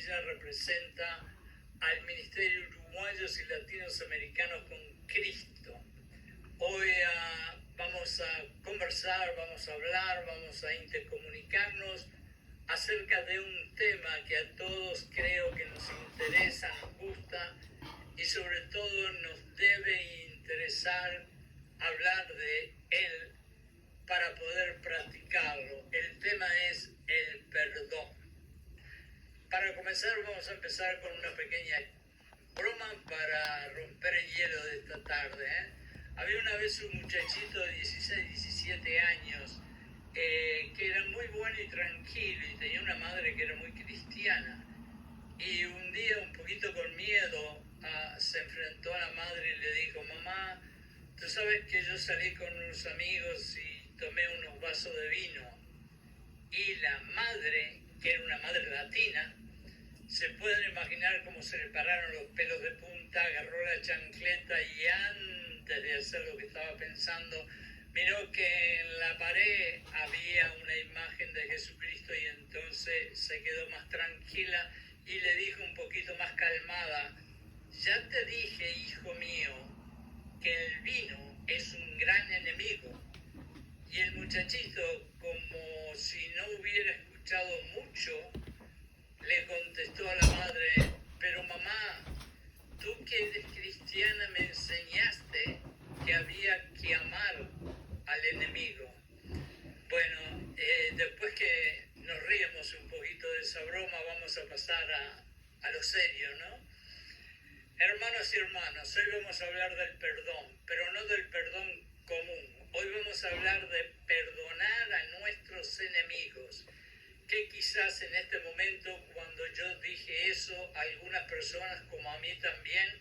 ella representa al Ministerio Uruguayos y Latinoamericanos con Cristo. Hoy vamos a conversar, vamos a hablar, vamos a intercomunicarnos acerca de un tema que a todos creo que nos interesa, nos gusta y sobre todo nos debe interesar hablar de él para poder practicarlo. El tema es el perdón. Para comenzar vamos a empezar con una pequeña broma para romper el hielo de esta tarde. Había una vez un muchachito de 16, 17 años que era muy bueno y tranquilo y tenía una madre que era muy cristiana. Y un día, un poquito con miedo, se enfrentó a la madre y le dijo: mamá, tú sabes que yo salí con unos amigos y tomé unos vasos de vino. Y la madre, que era una madre latina, se pueden imaginar cómo se le pararon los pelos de punta, agarró la chancleta y antes de hacer lo que estaba pensando, miró que en la pared había una imagen de Jesucristo y entonces se quedó más tranquila y le dijo un poquito más calmada: ya te dije, hijo mío, que el vino es un gran enemigo. Y el muchachito, como si no hubiera escuchado mucho, le contestó a la madre: pero mamá, tú que eres cristiana me enseñaste que había que amar al enemigo. Bueno, después que nos ríamos un poquito de esa broma, vamos a pasar a lo serio, ¿no? Hermanos y hermanas, hoy vamos a hablar del perdón, pero no del perdón común. Hoy vamos a hablar de perdonar a nuestros enemigos. Que quizás en este momento, cuando yo dije eso, a algunas personas, como a mí también,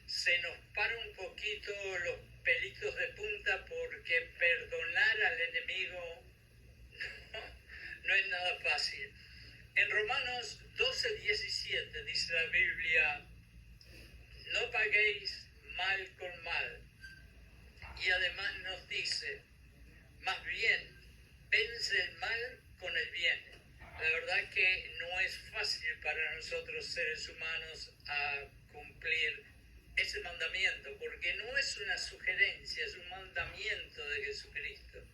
se nos para un poquito los pelitos de punta, porque perdonar al enemigo no es nada fácil. En Romanos 12:17 dice la Biblia: no paguéis mal con mal. Y además nos dice: más bien, vence el mal con el bien. La verdad que no es fácil para nosotros seres humanos a cumplir ese mandamiento, porque no es una sugerencia, es un mandamiento de Jesucristo.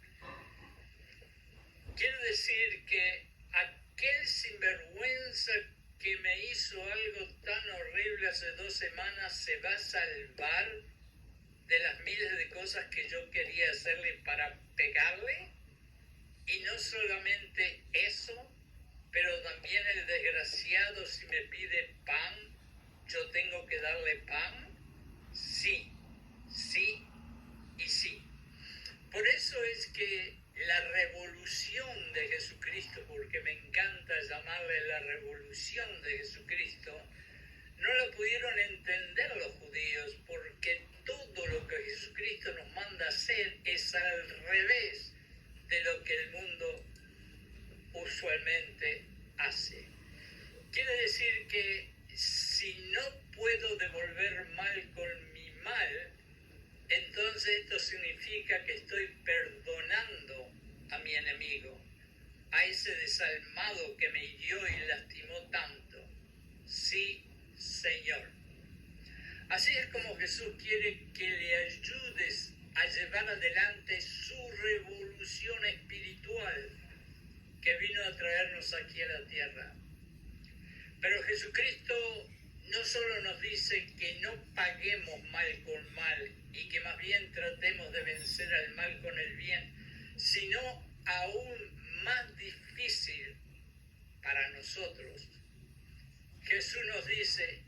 Quiere decir que aquel sinvergüenza que me hizo algo tan horrible hace 2 semanas se va a salvar de las miles de cosas que yo quería hacerle para pegarle. Y no solamente eso, pero también el desgraciado, si me pide pan, yo tengo que darle pan. Sí, sí y sí. Por eso es que la revolución de Jesucristo, porque me encanta llamarle la revolución de Jesucristo, no lo pudieron entender los judíos, porque todo lo que Jesucristo nos manda hacer es al revés de lo que el mundo usualmente hace. Quiere decir que si no puedo devolver mal con mi mal, entonces esto significa que estoy perdonando a mi enemigo, a ese desalmado que me hirió y lastimó tanto. Sí, Señor. Así es como Jesús quiere que le ayudes a llevar adelante su revolución espiritual que vino a traernos aquí a la tierra. Pero Jesucristo no solo nos dice que no paguemos mal con mal y que más bien tratemos de vencer al mal con el bien, sino aún más difícil para nosotros. Jesús nos dice: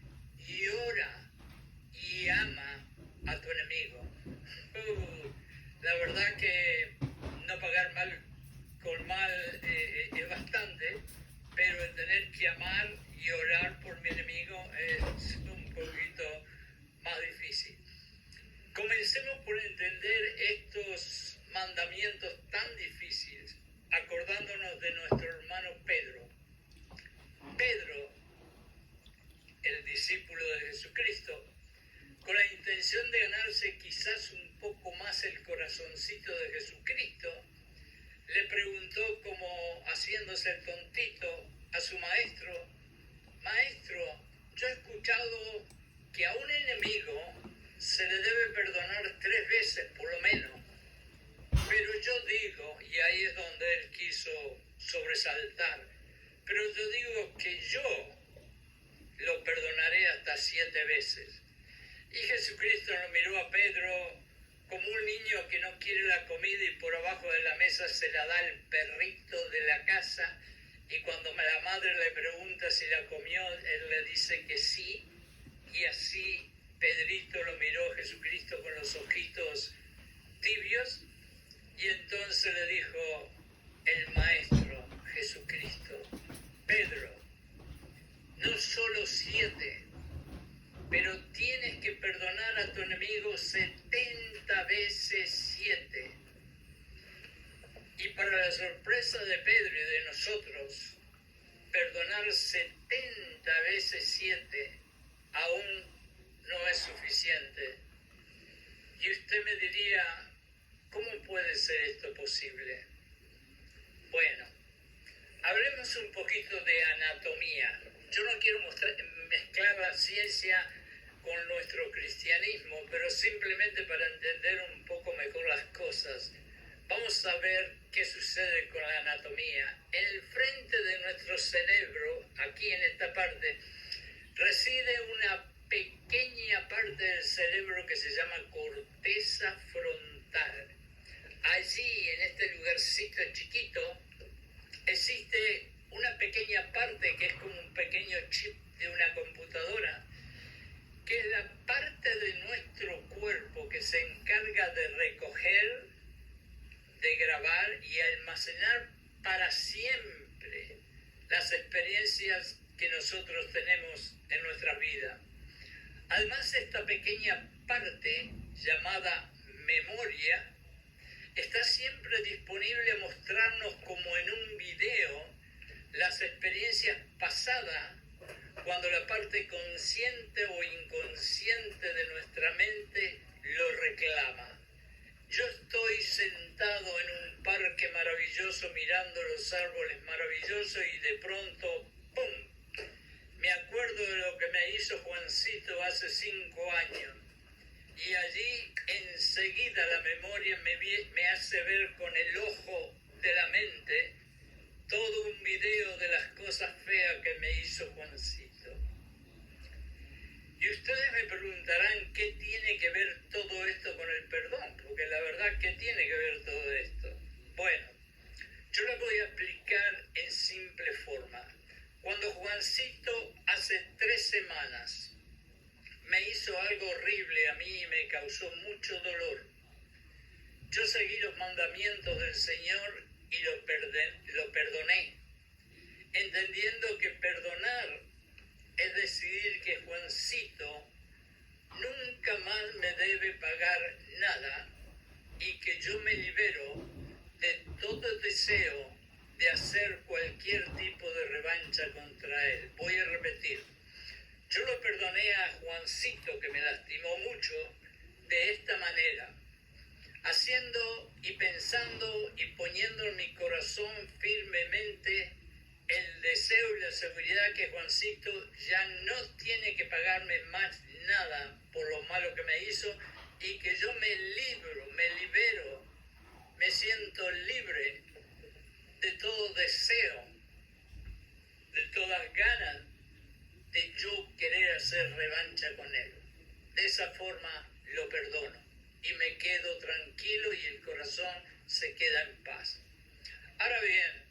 y ora y ama a tu enemigo. La verdad que no pagar mal con mal es bastante, pero el tener que amar y orar por mi enemigo es un poquito más difícil. Comencemos por entender estos mandamientos tan difíciles, acordándonos de nuestro hermano Pedro. Pedro, el discípulo de Jesucristo, con la intención de ganarse quizás un poco más el corazoncito de Jesucristo, le preguntó, como haciéndose el tontito, a su maestro: maestro, yo he escuchado que a un enemigo se le debe perdonar 3 veces por lo menos. Pero yo digo, y ahí es donde él quiso sobresaltar, pero yo digo que yo lo perdonaré hasta 7 veces. Y Jesucristo nos miró a Pedro como un niño que no quiere la comida y por abajo de la mesa se la da el perrito de la casa, y cuando la madre le pregunta si la comió, él le dice que sí, y así Pedrito lo miró Jesucristo con los ojitos tibios, y entonces le dijo el Maestro Jesucristo: Pedro, no solo 7, pero tienes que perdonar a tu enemigo 70 veces 7. Y para la sorpresa de Pedro y de nosotros, perdonar 70 veces 7 aún no es suficiente. Y usted me diría, ¿cómo puede ser esto posible? Bueno, hablemos un poquito de anatomía. Yo no quiero mezclar la ciencia con nuestro cristianismo, pero simplemente para entender un poco mejor las cosas. Vamos a ver qué sucede con la anatomía. En el frente de nuestro cerebro, aquí en esta parte, reside una pequeña parte del cerebro que se llama corteza frontal. Allí, en este lugarcito chiquito, existe una pequeña parte que es como un pequeño chip de una computadora, que es la parte de nuestro cuerpo que se encarga de recoger, de grabar y almacenar para siempre las experiencias que nosotros tenemos en nuestra vida. Además, esta pequeña parte llamada memoria está siempre disponible a mostrarnos como en un video las experiencias pasadas, cuando la parte consciente o inconsciente de nuestra mente lo reclama. Yo estoy sentado en un parque maravilloso mirando los árboles maravillosos y de pronto, ¡pum!, me acuerdo de lo que me hizo Juancito hace 5 años. Y allí enseguida la memoria me hace ver con el ojo de la mente todo un video de las cosas feas que me hizo Juancito. Y ustedes me preguntarán qué tiene que ver todo esto con el perdón, porque la verdad, ¿qué tiene que ver todo esto? Bueno, yo les voy a explicar en simple forma. Cuando Juancito hace 3 semanas me hizo algo horrible a mí y me causó mucho dolor, yo seguí los mandamientos del Señor y lo perdoné, entendiendo que perdonar es decidir que Juancito nunca más me debe pagar nada y que yo me libero de todo el deseo de hacer cualquier tipo de revancha contra él. Voy a repetir. Yo lo perdoné a Juancito, que me lastimó mucho, de esta manera, haciendo y pensando y poniendo en mi corazón firmemente el deseo y la seguridad que Juancito ya no tiene que pagarme más nada por lo malo que me hizo, y que yo me libero, me siento libre de todo deseo, de todas ganas de yo querer hacer revancha con él. De esa forma lo perdono y me quedo tranquilo y el corazón se queda en paz. Ahora bien,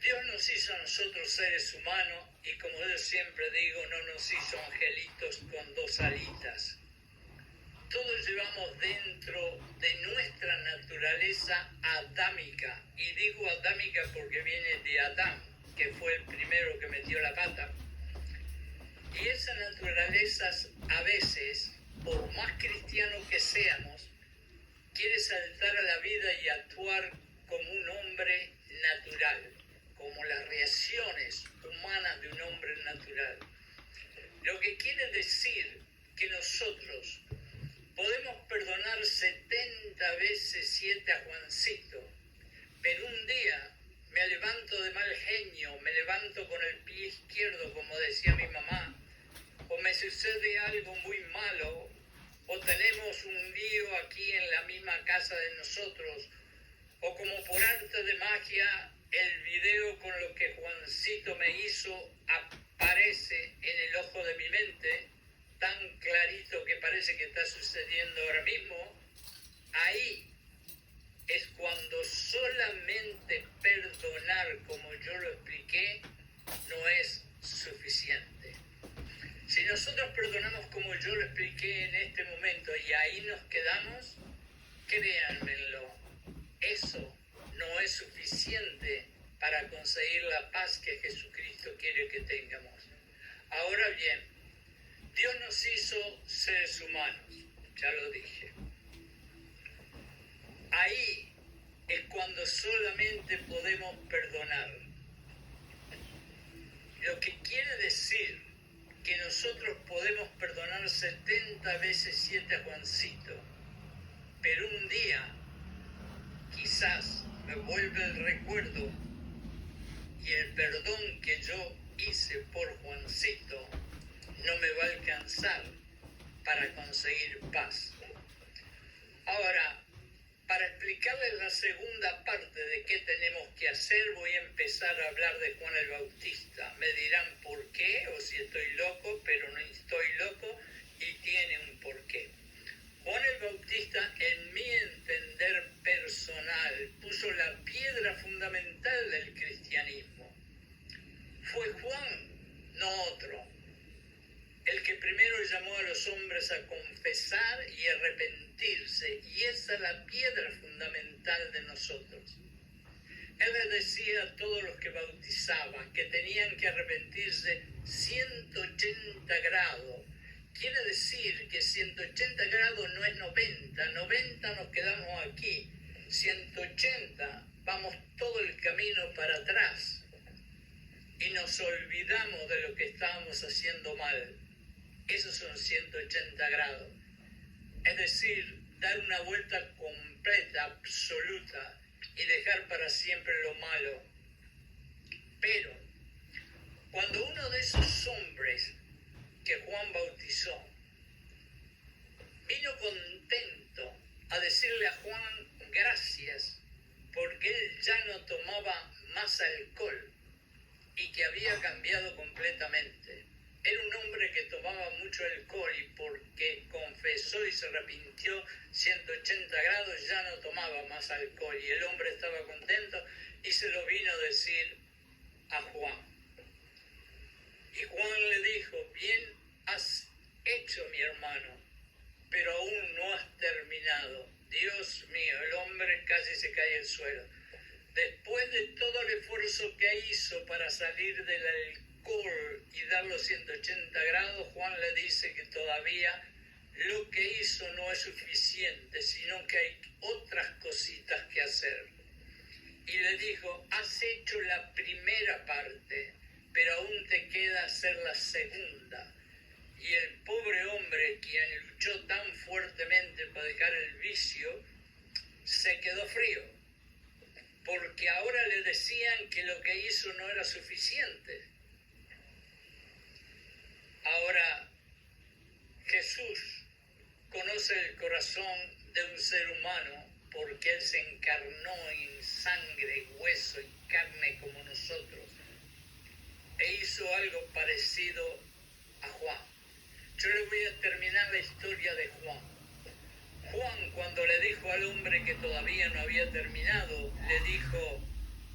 Dios nos hizo a nosotros seres humanos y, como yo siempre digo, no nos hizo angelitos con 2 alitas. Todos llevamos dentro de nuestra naturaleza adámica, y digo adámica porque viene de Adán, que fue el primero que metió la pata. Y esa naturaleza, a veces, por más cristianos que seamos, quiere saltar a la vida y actuar como un hombre natural, como las reacciones humanas de un hombre natural. Lo que quiere decir que nosotros podemos perdonar 70 veces 7 a Juancito, pero un día me levanto de mal genio, me levanto con el pie izquierdo, como decía mi mamá, o me sucede algo muy malo, o tenemos un lío aquí en la misma casa de nosotros, o como por arte de magia, el video con lo que Juancito me hizo aparece en el ojo de mi mente, tan clarito que parece que está sucediendo ahora mismo. Ahí es cuando solamente perdonar, como yo lo expliqué, no es suficiente. Si nosotros perdonamos como yo lo expliqué en este momento y ahí nos quedamos, créanmelo, eso no es suficiente para conseguir la paz que Jesucristo quiere que tengamos. Ahora bien, Dios nos hizo seres humanos, ya lo dije. Ahí es cuando solamente podemos perdonar. Lo que quiere decir que nosotros podemos perdonar 70 veces 7 a Juancito, pero un día quizás me vuelve el recuerdo y el perdón que yo hice por Juancito no me va a alcanzar para conseguir paz. Ahora, para explicarles la segunda parte de qué tenemos que hacer, voy a empezar a hablar de Juan el Bautista. Me dirán por qué, o si estoy loco, pero no estoy loco y tiene un porqué. Juan el Bautista, en mi entender personal, puso la piedra fundamental del cristianismo. Fue Juan, no otro, el que primero llamó a los hombres a confesar y arrepentirse, y esa es la piedra fundamental de nosotros. Él les decía a todos los que bautizaban que tenían que arrepentirse 180 grados. Quiere decir que 180 grados no es 90, 90 nos quedamos aquí, 180 vamos todo el camino para atrás y nos olvidamos de lo que estábamos haciendo mal. Esos son 180 grados. Es decir, dar una vuelta completa, absoluta, y dejar para siempre lo malo. Pero, cuando uno de esos hombres que Juan bautizó vino contento a decirle a Juan gracias, porque él ya no tomaba más alcohol y que había cambiado completamente. Era un hombre que tomaba mucho alcohol y porque confesó y se arrepintió 180 grados ya no tomaba más alcohol y el hombre estaba contento y se lo vino a decir a Juan. Y Juan le dijo, bien has hecho mi hermano, pero aún no has terminado. Dios mío, el hombre casi se cae al suelo. Después de todo el esfuerzo que hizo para salir del alcohol y dar los 180 grados, Juan le dice que todavía lo que hizo no es suficiente, sino que hay otras cositas que hacer. Y le dijo, has hecho la primera parte, pero aún te queda hacer la segunda. Y el pobre hombre, quien luchó tan fuertemente para dejar el vicio, se quedó frío. Porque ahora le decían que lo que hizo no era suficiente. Ahora, Jesús conoce el corazón de un ser humano porque Él se encarnó en sangre, hueso y carne como nosotros. E hizo algo parecido a Juan. Yo le voy a terminar la historia de Juan. Juan, cuando le dijo al hombre que todavía no había terminado, le dijo,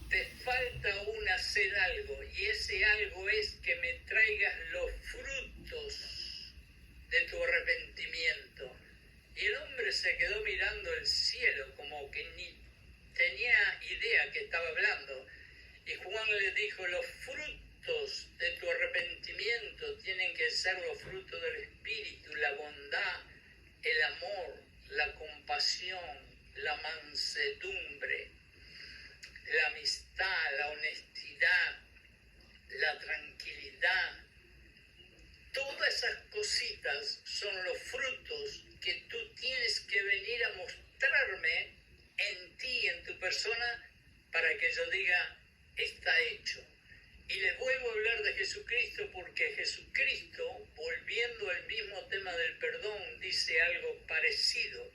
te falta aún hacer algo, y ese algo es que me traigas los frutos de tu arrepentimiento. Y el hombre se quedó mirando el cielo, como que ni tenía idea que estaba hablando. Y Juan le dijo, los frutos de tu arrepentimiento tienen que ser los frutos del Espíritu, la bondad, el amor, la compasión, la mansedumbre, la amistad, la honestidad, la tranquilidad. Todas esas cositas son los frutos que tú tienes que venir a mostrarme en ti, en tu persona, para que yo diga, está hecho. Y les vuelvo a hablar de Jesucristo porque Jesucristo, volviendo al mismo tema del perdón, dice algo parecido.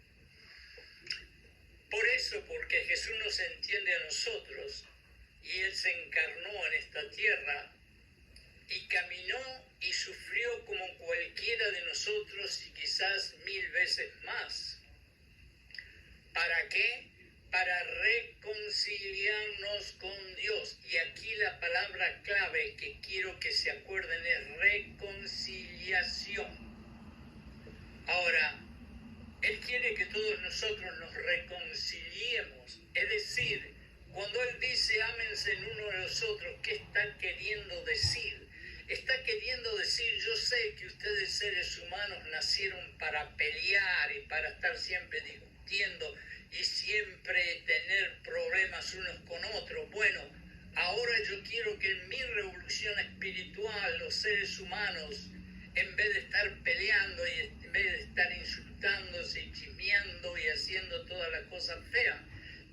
Por eso, porque Jesús nos entiende a nosotros y Él se encarnó en esta tierra y caminó y sufrió como cualquiera de nosotros y quizás 1000 veces más. ¿Para qué? Para reconciliarnos con Dios. Y aquí la palabra clave que quiero que se acuerden es reconciliación. Ahora, Él quiere que todos nosotros nos reconciliemos. Es decir, cuando Él dice ámense en uno de los otros, ¿qué está queriendo decir? Está queriendo decir, yo sé que ustedes seres humanos nacieron para pelear y para estar siempre discutiendo y siempre tener problemas unos con otros. Bueno, ahora yo quiero que en mi revolución espiritual los seres humanos, en vez de estar peleando y en vez de estar insultándose y chismeando y haciendo todas las cosas feas,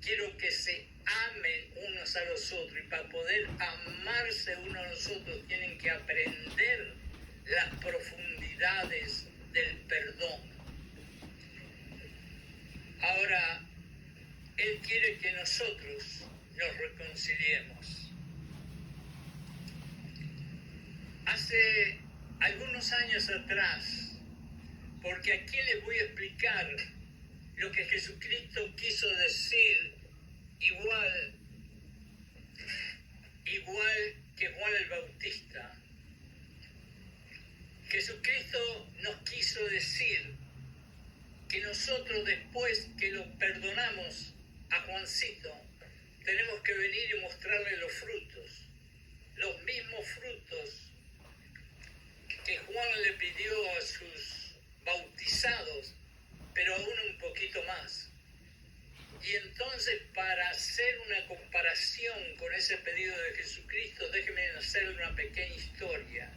quiero que se amen unos a los otros. Y para poder amarse unos a los otros tienen que aprender las profundidades del perdón. Ahora, Él quiere que nosotros nos reconciliemos. Hace algunos años atrás, porque aquí les voy a explicar lo que Jesucristo quiso decir igual que Juan el Bautista. Jesucristo nos quiso decir que nosotros, después que lo perdonamos a Juancito, tenemos que venir y mostrarle los frutos, los mismos frutos que Juan le pidió a sus bautizados, pero aún un poquito más. Y entonces, para hacer una comparación con ese pedido de Jesucristo, déjenme hacer una pequeña historia.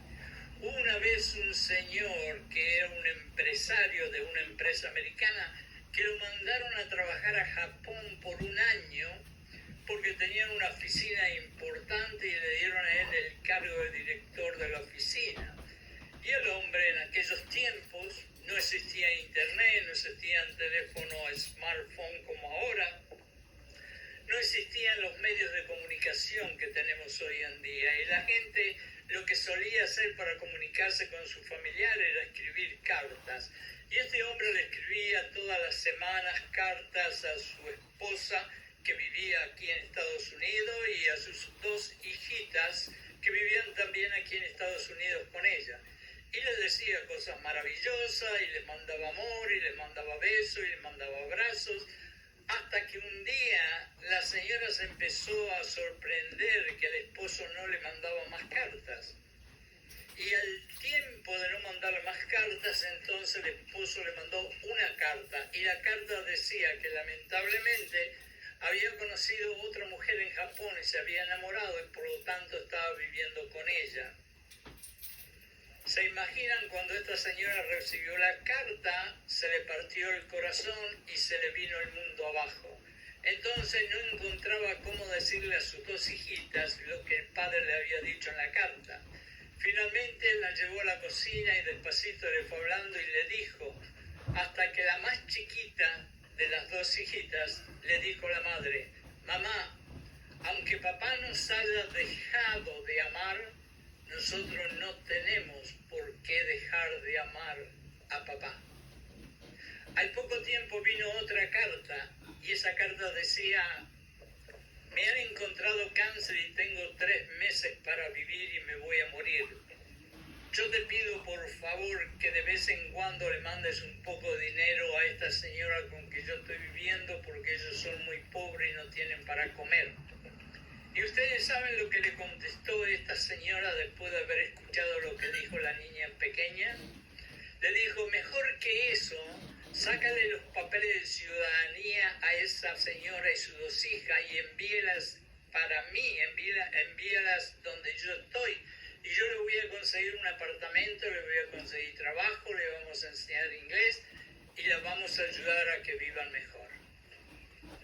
Una vez un señor que era un empresario de una empresa americana, que lo mandaron a trabajar a Japón por un año, porque tenían una oficina importante y le dieron a él el cargo de director de la oficina. Y el hombre, en aquellos tiempos, no existía internet, no existían teléfonos smartphone como ahora, no existían los medios de comunicación que tenemos hoy en día, y la gente lo que solía hacer para comunicarse con sus familiares era escribir cartas. Y este hombre le escribía todas las semanas cartas a su esposa, que vivía aquí en Estados Unidos, y a sus 2 hijitas, que vivían también aquí en Estados Unidos con ella. Y les decía cosas maravillosas, y les mandaba amor, y les mandaba besos, y les mandaba abrazos, hasta que un día la señora se empezó a sorprender que el esposo no le mandaba más cartas. Y al tiempo de no mandarle más cartas, entonces el esposo le mandó una carta, y la carta decía que lamentablemente había conocido otra mujer en Japón y se había enamorado, y por lo tanto estaba viviendo con ella. ¿Se imaginan cuando esta señora recibió la carta? Se le partió el corazón y se le vino el mundo abajo. Entonces no encontraba cómo decirle a sus 2 hijitas lo que el padre le había dicho en la carta. Finalmente la llevó a la cocina y despacito le fue hablando y le dijo, hasta que la más chiquita de las 2 hijitas le dijo a la madre, mamá, aunque papá nos haya dejado de amar, nosotros no tenemos por qué dejar de amar a papá. Al poco tiempo vino otra carta, y esa carta decía, me han encontrado cáncer y tengo 3 meses para vivir y me voy a morir. Yo te pido por favor que de vez en cuando le mandes un poco de dinero a esta señora con que yo estoy viviendo, porque ellos son muy pobres y no tienen para comer. Y ustedes saben lo que le contestó esta señora después de haber escuchado lo que dijo la niña pequeña. Le dijo, mejor que eso, sácale los papeles de ciudadanía a esa señora y sus 2 hijas y envíelas para mí, envíalas donde yo estoy. Y yo le voy a conseguir un apartamento, le voy a conseguir trabajo, le vamos a enseñar inglés y las vamos a ayudar a que vivan mejor.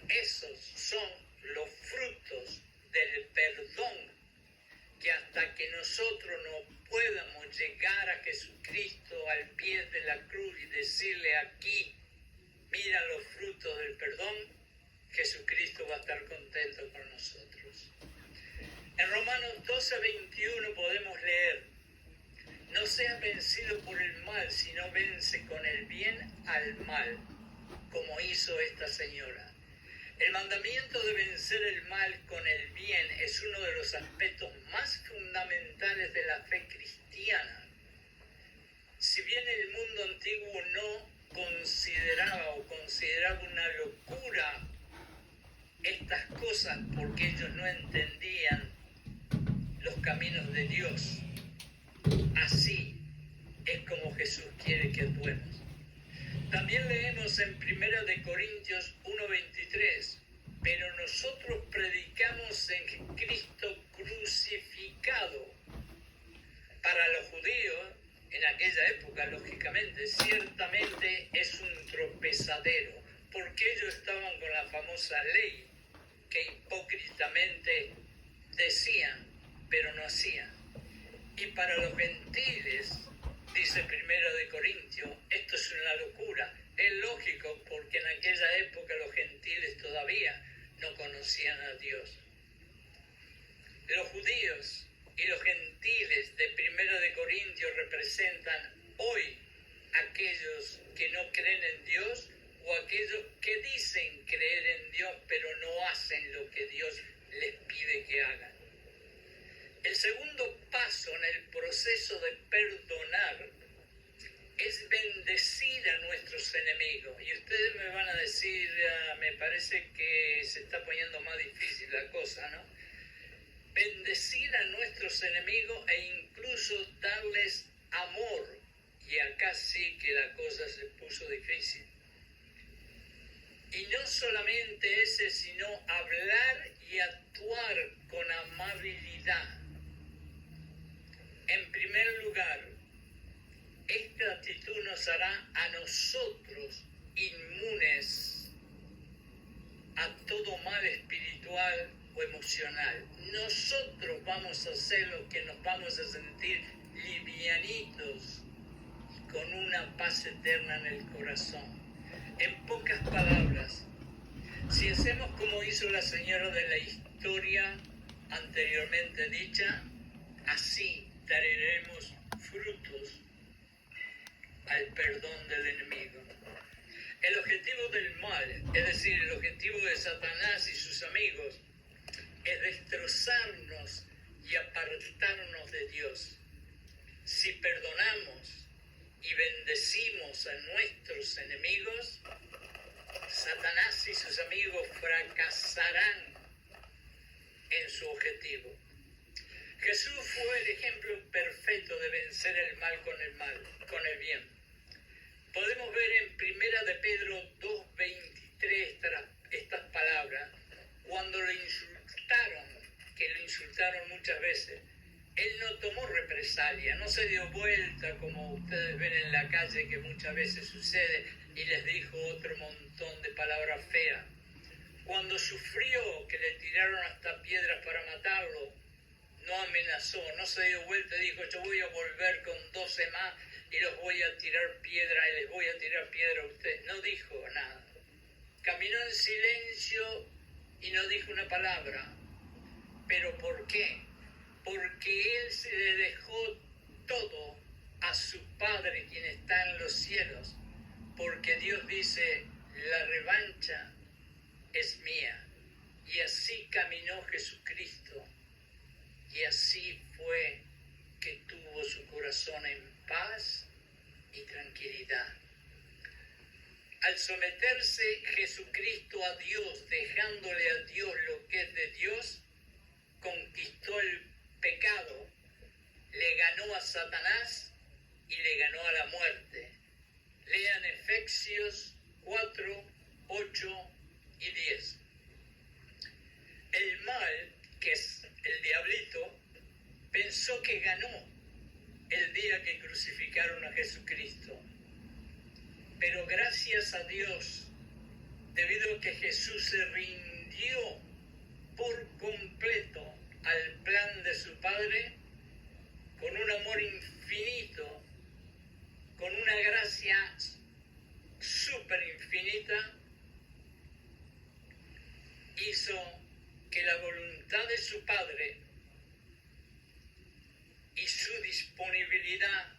Esos son los frutos del perdón, que hasta que nosotros no podamos llegar a Jesucristo al pie de la cruz y decirle aquí, mira los frutos del perdón, Jesucristo va a estar contento con nosotros. En Romanos 12:21 podemos leer, no seas vencido por el mal, sino vence con el bien al mal, como hizo esta señora. El mandamiento de vencer el mal con el bien es uno de los aspectos más fundamentales de la fe cristiana. Si bien el mundo antiguo no consideraba una locura estas cosas porque ellos no entendían los caminos de Dios, así es como Jesús quiere que actuemos. También leemos en 1 Corintios 1:23, pero nosotros predicamos en Cristo crucificado. Para los judíos, en aquella época, lógicamente, ciertamente es un tropezadero, porque ellos estaban con la famosa ley que hipócritamente decían, pero no hacían. Y para los gentiles, dice 1 Corintios, esto es una locura. Es lógico porque en aquella época los gentiles todavía no conocían a Dios. Los judíos y los gentiles de 1 Corintios representan hoy aquellos que no creen en Dios o aquellos que dicen creer en Dios pero no hacen lo que Dios les pide que hagan. El segundo paso en el proceso de perdonar es bendecir a nuestros enemigos. Y ustedes me van a decir, me parece que se está poniendo más difícil la cosa, ¿no? Bendecir a nuestros enemigos e incluso darles amor. Y acá sí que la cosa se puso difícil. Y no solamente ese, sino hablar y actuar con amabilidad. En primer lugar, esta actitud nos hará a nosotros inmunes a todo mal espiritual o emocional. Nosotros vamos a hacer lo que nos vamos a sentir livianitos y con una paz eterna en el corazón. En pocas palabras, si hacemos como hizo la señora de la historia anteriormente dicha, así traeremos frutos al perdón del enemigo. El objetivo del mal, es decir, el objetivo de Satanás y sus amigos, es destrozarnos y apartarnos de Dios. Si perdonamos y bendecimos a nuestros enemigos, Satanás y sus amigos fracasarán en su objetivo. Jesús fue el ejemplo perfecto de vencer el mal con el bien. Podemos ver en 1 de Pedro 2:23 estas palabras. Cuando lo insultaron, que lo insultaron muchas veces, él no tomó represalia, no se dio vuelta como ustedes ven en la calle que muchas veces sucede y les dijo otro montón de palabras feas. Cuando sufrió que le tiraron hasta piedras para matarlo, no amenazó, no se dio vuelta y dijo, yo voy a volver con 12 más y los voy a tirar piedra y les voy a tirar piedra a ustedes. No dijo nada. Caminó en silencio y no dijo una palabra. ¿Pero por qué? Porque él se le dejó todo a su Padre, quien está en los cielos. Porque Dios dice, la revancha es mía. Y así caminó Jesucristo. Y así fue que tuvo su corazón en paz y tranquilidad. Al someterse Jesucristo a Dios, dejándole a Dios lo que es de Dios, conquistó el pecado, le ganó a Satanás y le ganó a la muerte. Lean Efesios 4, 8 y 10. El mal, que es el diablito, pensó que ganó el día que crucificaron a Jesucristo. Pero gracias a Dios, debido a que Jesús se rindió por completo al plan de su Padre, con un amor infinito, con una gracia súper infinita, hizo que la voluntad de su Padre y su disponibilidad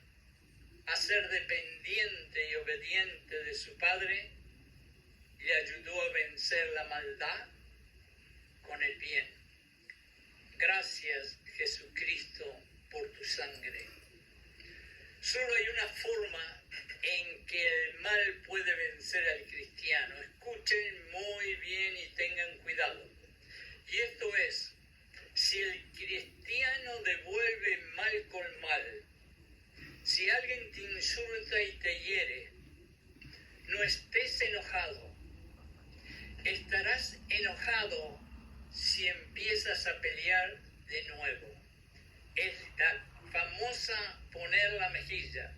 a ser dependiente y obediente de su Padre le ayudó a vencer la maldad con el bien. Gracias, Jesucristo, por tu sangre. Solo hay una forma en que el mal puede vencer al cristiano. Escuchen muy bien y tengan cuidado. Y esto es, si el cristiano devuelve mal con mal, si alguien te insulta y te hiere, no estés enojado. Estarás enojado si empiezas a pelear de nuevo. Es la famosa poner la mejilla.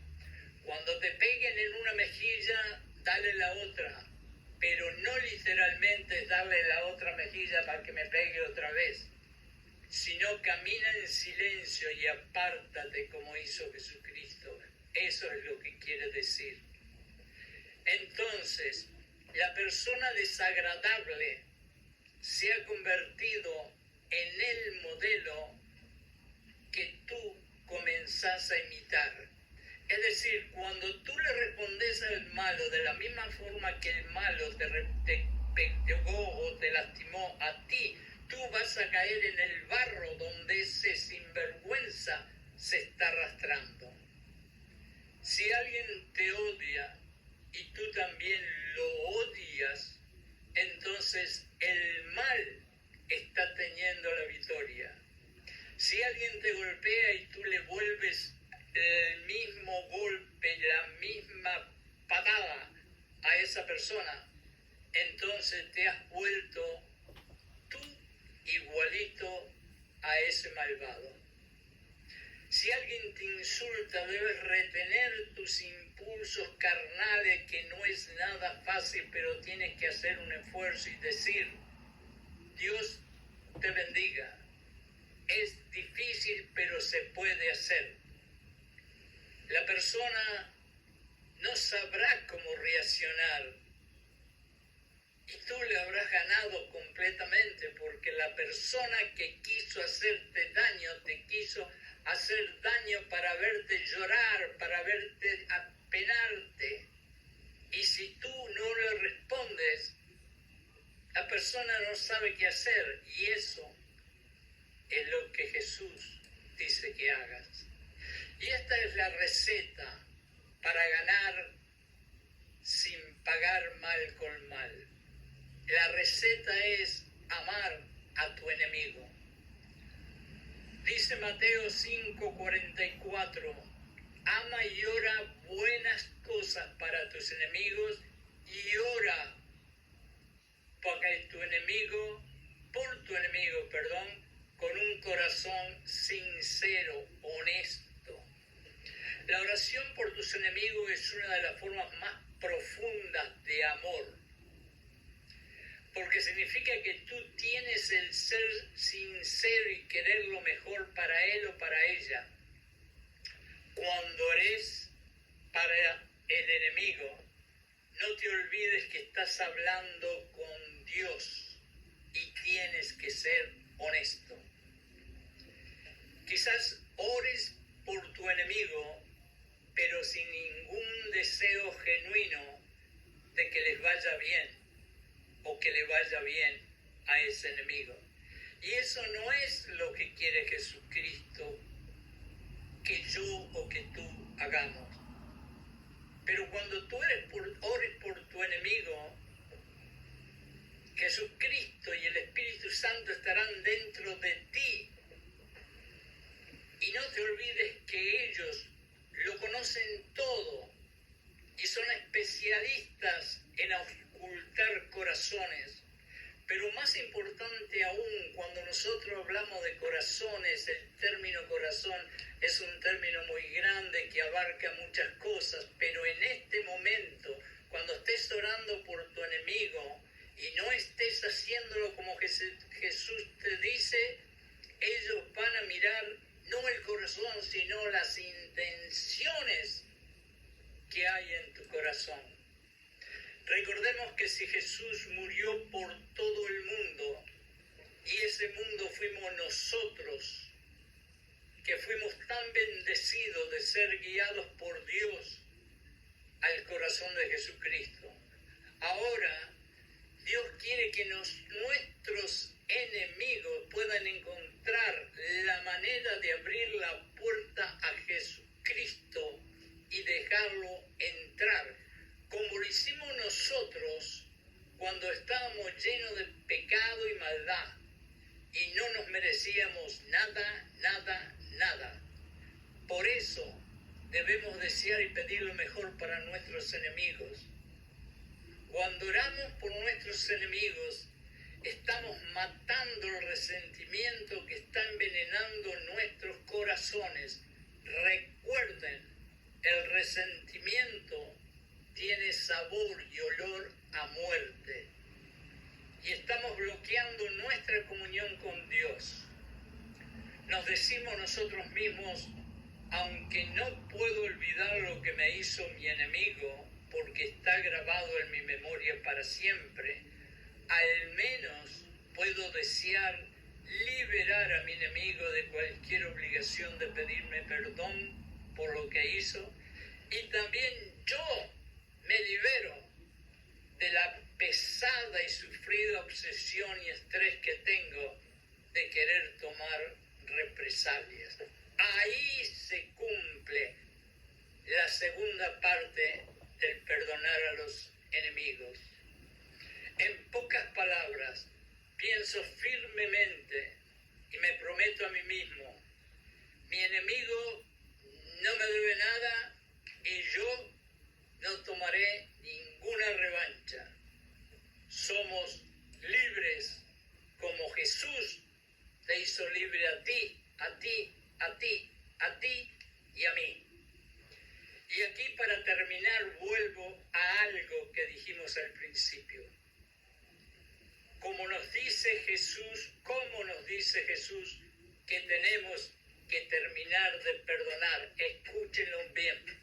Cuando te peguen en una mejilla, dale la otra, pero no literalmente es darle la otra mejilla para que me pegue otra vez, sino camina en silencio y apártate como hizo Jesucristo. Eso es lo que quiere decir. Entonces, la persona desagradable se ha convertido en el modelo que tú comenzás a imitar. Es decir, cuando tú le respondes al malo de la misma forma que el malo te pegó o te lastimó a ti, tú vas a caer en el barro donde ese sinvergüenza se está arrastrando. Si alguien te odia y tú también lo odias, entonces el mal está teniendo la victoria. Si alguien te golpea y tú le vuelves el mismo golpe, la misma patada a esa persona, entonces te has vuelto tú igualito a ese malvado. Si alguien te insulta, debes retener tus impulsos carnales, que no es nada fácil, pero tienes que hacer un esfuerzo y decir: Dios te bendiga. Es difícil, pero se puede hacer. La persona no sabrá cómo reaccionar y tú le habrás ganado completamente, porque la persona que quiso hacerte daño te quiso hacer daño para verte llorar, para verte apenarte. Y si tú no le respondes, la persona no sabe qué hacer, y eso es lo que Jesús dice que hagas. Y esta es la receta para ganar sin pagar mal con mal. La receta es amar a tu enemigo. Dice Mateo 5:44, ama y ora buenas cosas para tus enemigos y ora porque por tu enemigo, con un corazón sincero, honesto. La oración por tus enemigos es una de las formas más profundas de amor, porque significa que tú tienes el ser sincero y querer lo mejor para él o para ella. Cuando eres para el enemigo, no te olvides que estás hablando con Dios y tienes que ser honesto. Quizás ores por tu enemigo, pero sin ningún deseo genuino de que les vaya bien o que le vaya bien a ese enemigo. Y eso no es lo que quiere Jesucristo que yo o que tú hagamos. Pero cuando tú ores por tu enemigo, Jesucristo y el Espíritu Santo estarán dentro de ti. Y no te olvides que ellos lo conocen todo y son especialistas en ocultar corazones. Pero más importante aún, cuando nosotros hablamos de corazones, el término corazón es un término muy grande que abarca muchas cosas, pero en este momento, cuando estés orando por tu enemigo, y no estés haciéndolo como Jesús te dice, ellos van a mirar no el corazón, sino las intenciones que hay en tu corazón. Recordemos que si Jesús murió por todo el mundo, y ese mundo fuimos nosotros, que fuimos tan bendecidos de ser guiados por Dios al corazón de Jesucristo. Ahora, Dios quiere que nuestros enemigos puedan encontrar la manera de abrir la puerta a Jesucristo y dejarlo entrar, como lo hicimos nosotros cuando estábamos llenos de pecado y maldad y no nos merecíamos nada, nada, nada. Por eso debemos desear y pedir lo mejor para nuestros enemigos. Cuando oramos por nuestros enemigos, estamos matando el resentimiento que está envenenando nuestros corazones. Recuerden, el resentimiento tiene sabor y olor a muerte. Y estamos bloqueando nuestra comunión con Dios. Nos decimos nosotros mismos, aunque no puedo olvidar lo que me hizo mi enemigo, porque está grabado en mi memoria para siempre, al menos puedo desear liberar a mi enemigo de cualquier obligación de pedirme perdón por lo que hizo, y también yo me libero de la pesada y sufrida obsesión y estrés que tengo de querer tomar represalias. Ahí se cumple la segunda parte del perdonar a los enemigos. En pocas palabras, pienso firmemente y me prometo a mí mismo, mi enemigo no me debe nada y yo no tomaré ninguna revancha. Somos libres como Jesús te hizo libre a ti, a ti, a ti, a ti y a mí. Y aquí para terminar vuelvo a algo que dijimos al principio. Cómo nos dice Jesús que tenemos que terminar de perdonar. Escúchenlo bien.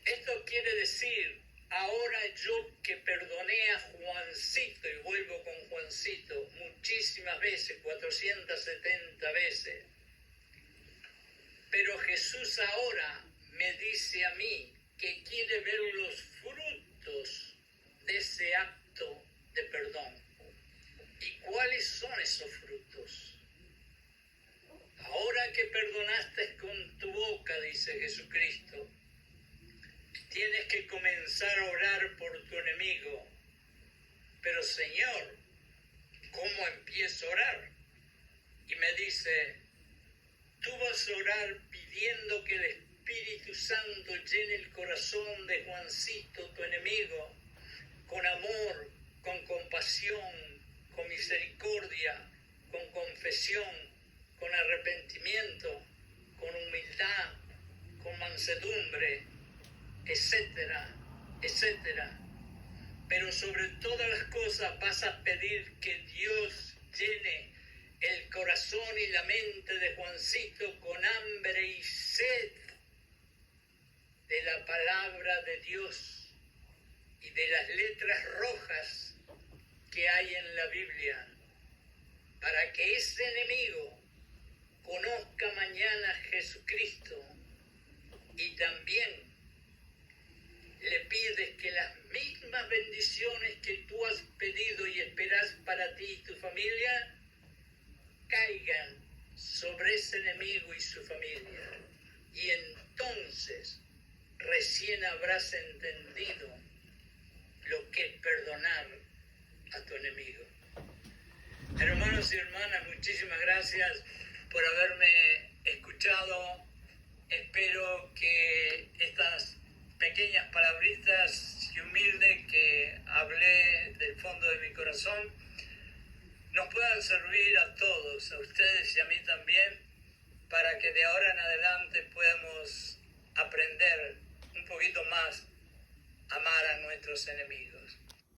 Esto quiere decir, ahora yo que perdoné a Juancito, y vuelvo con Juancito muchísimas veces, 470 veces, pero Jesús ahora me dice a mí que quiere ver los frutos de ese acto de perdón. ¿Y cuáles son esos frutos? Ahora que perdonaste con tu boca, dice Jesucristo, tienes que comenzar a orar por tu enemigo. Pero Señor, ¿cómo empiezo a orar? Y me dice, tú vas a orar pidiendo que el Espíritu Santo llene el corazón de Juancito, tu enemigo, con amor, con compasión, con misericordia, con confesión, con arrepentimiento, con humildad, con mansedumbre, etcétera, etcétera. Pero sobre todas las cosas vas a pedir que Dios llene el corazón y la mente de Juancito con hambre y sed de la palabra de Dios y de las letras rojas que hay en la Biblia, para que ese enemigo conozca mañana a Jesucristo. Y también le pides que las mismas bendiciones que tú has pedido y esperas para ti y tu familia caigan sobre ese enemigo y su familia. Y entonces recién habrás entendido lo que es perdonar a tu enemigo. Hermanos y hermanas, muchísimas gracias por haberme escuchado. Espero que estas pequeñas palabritas y humildes que hablé del fondo de mi corazón nos puedan servir a todos, a ustedes y a mí también, para que de ahora en adelante podamos aprender un poquito más a amar a nuestros enemigos.